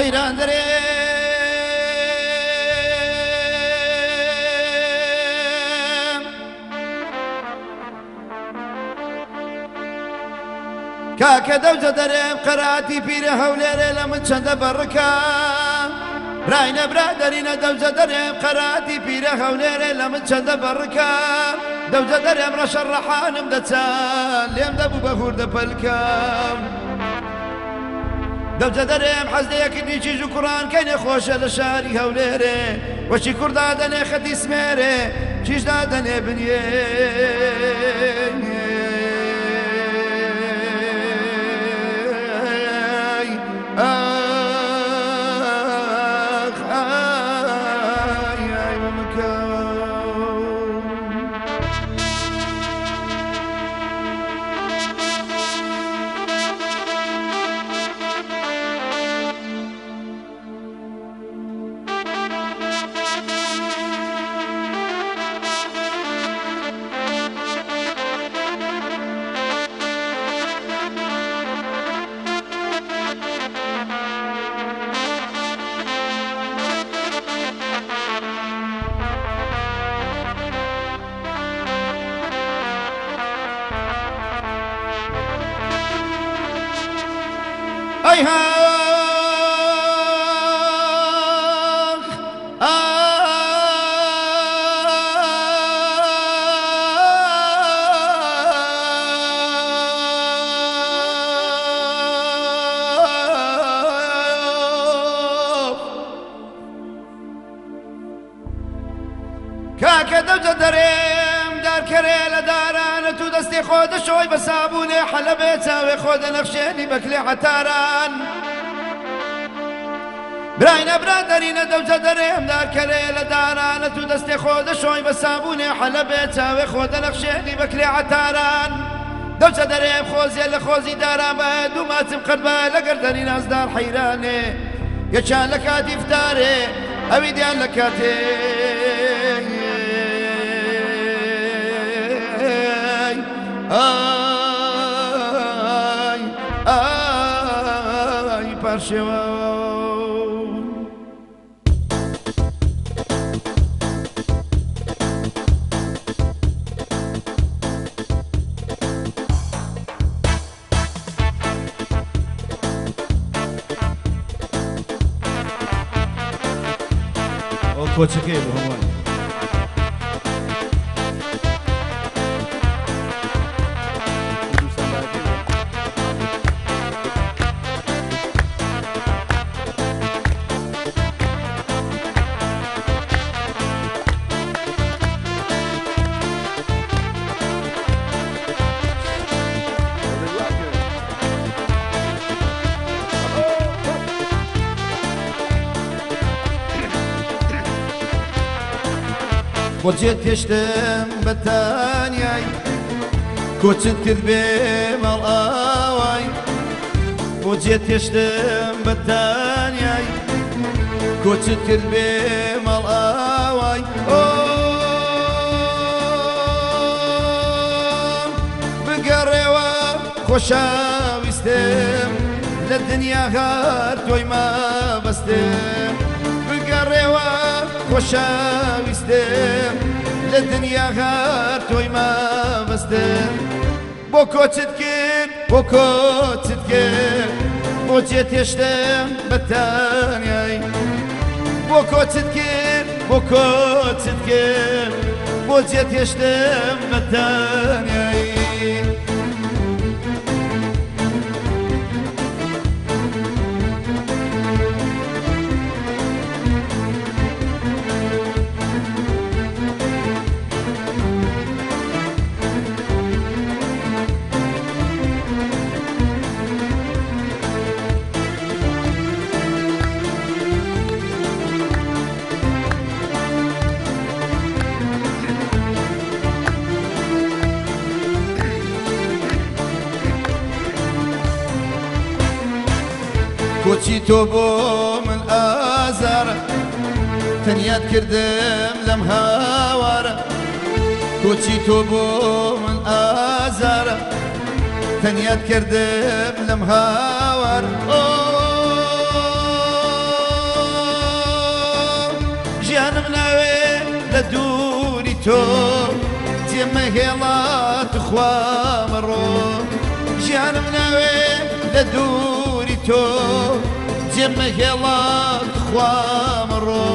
حەیران دەرێ کاکە دەوجە دەرێم قەراتی پیرە هەولێرێ لە من چەندە بەڕکە براینە برادەرینە دەوجە دەرێم قەراتی پیرە هەولێرێ لە من چەندە بەڕکە دەوجە دەرێم ڕەشە ڕەحانم دەچان لێم دەبوو بە هوردە پەلکەم دەوجە دەرێم حەزدەیەکردنی چیژ و کوڕان کەی نەخۆشە لە شاری هەولێرێ وەچی کوڕدا دەنێ خەتی سمێرێ چیشدا دەنێ بنیێ Ay ha کاکە دەوجە دەرێم دارکەرێ لە دارانە تو دەستی خۆ دەشۆی بە سابوونێ حەلەبێ چاوێ خۆ دەنەخشێنی بەکلێ عەتاران براینە برادەرینە دەوجە دەرێم دارکەرێ لە دارانە تو دەستی خۆ دەشۆی بە سابوونێ حەلەبێ چاوێ خۆ دەنەخشێنی بەکلێ عەتاران دەوجە دەرێم خۆزیە لە خۆزی داران بە دوو ماچم قەت بە لەگەر دەری نازدار حەیرانێ یەکیان لە کاتی فتارێ ئەوی دیان لە کاتێ ئای پارشێوە ئەو کۆچەکەی بۆ هەمووان کۆچێت هێشتم بەتانیای کۆچت کرد بێ ماڵ ئاوای کۆچێت هێشتم بەتانیای کۆچت کرد بێ ماڵ ئاوای بگەڕێوە خۆشەویستم لە دنیا هەر تۆی مەبەستم بگەڕێوە خۆشەویستم لە دنیا هەر تۆی مەبەستم بۆ کۆچت کرد بۆ کۆچت کرد بۆچێت هێشتم بەتانیای بۆ کۆچت کرد بۆ کۆچت کرد بۆچێت هێشتم بەتانیای کۆچی تۆ بۆ من ئازارە تەنیات کردم لەم هاوارە کۆچی تۆ بۆ من ئازارە تەنیات کردم لەم هاوارە ژیانم ناوێ لە دووری تۆ جێمە هێڵات خوامەڕۆ ژیانم ناوێ لە دووری تۆ جێمە هێڵات خوامەڕۆ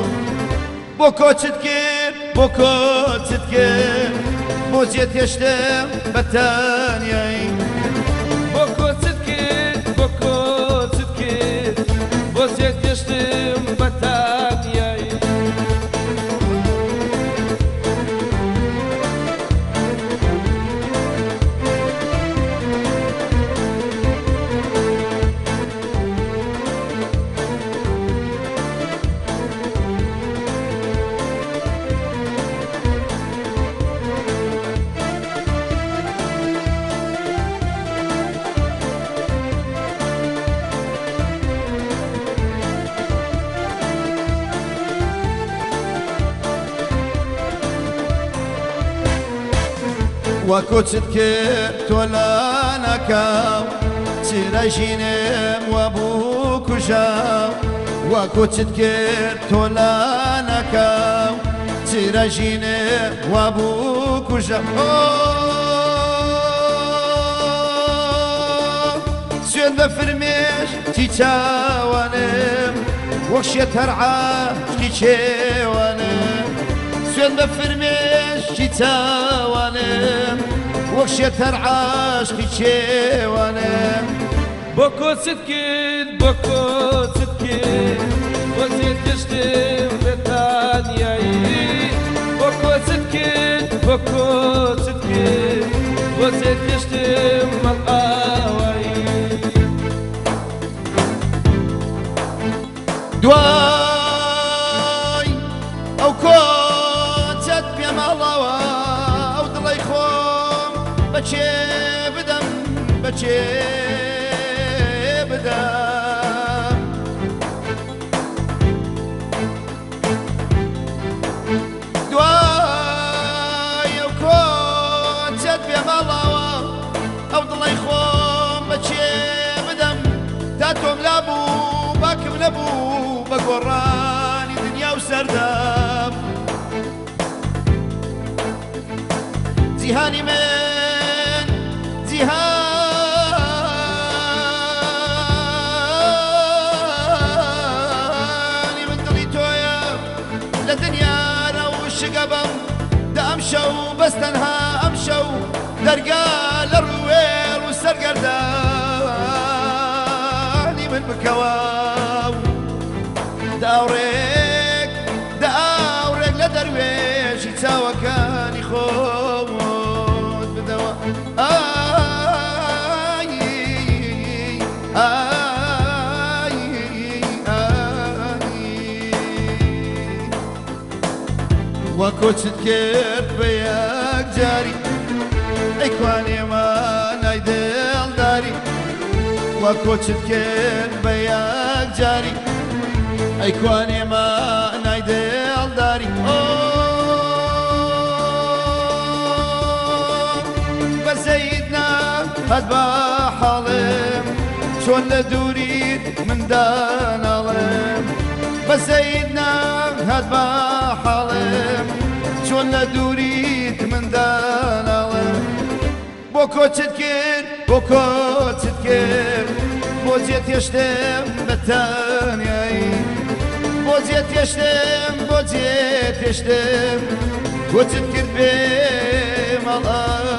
بۆ کۆچت کرد بۆ کۆچت کرد بۆ جێ تێشتم بە تەنیایی بۆ کۆچت کرد بۆ کۆچت کرد بۆ جێ تێشتم بە تەنیایی وەکۆچت کرد تۆ لە ناکاو چرەژینم وە بوو کوژاو وەکۆچت کرد تۆ لە ناکاو چرەژینم وە بوو کوژاو سوێن بە فرمێش چی چاوانم وەک شێت هەر عاشقی کێوانم سوێن بە فرمێش چی چاوانم وەک شێت هەر عاشقی کێوانم بۆ کۆچت کرد بۆ کۆچت کرد بۆ جێ تێشتم بە تەنیایی بۆ کۆچت کرد بۆ کۆچت کرد بۆ جێ تێشتم مەڵئاوایی دوای ئەو کۆچت پێماڵەوە ئەو دڵی خۆم بەچێ بدەم بەچێ بدەم دوای ئەو کۆچت پێماڵەوە ئەو دڵی خۆم بەچێ بدەم تا تۆم لابوو باکم نەبوو بە گۆڕانی دنیا و سەردەم جیهانی من جیهانی من دڵی تۆیە لە دنیاە و شگە بەم دا ئەم شەو بەس تەنها ئەم شەو دەرگا لە ڕوێڵ و سەرگەردانی من بکەوە داوڕێک لە دەروێشی چاوەکانی خۆت بدەوە وەکۆچت کرد بە یەک جاری ئەیکوانێمانای دڵداری وەکۆچت کرد بە یەک جاری ئەیکوانێمانای دڵداری بەزەیدنا هەت بە حاڵم چۆن لە دووریت منداناڵم بەزەیدنا هەت بە حاڵم چۆن لە دووریت منداناڵم بۆ کۆچت کرد بۆ کۆچت کرد بۆ جێ تێشتم بە تەنیایی بۆ جێ تێشتم بۆ جێ تێشتم کۆچت کرد بێ مەڵە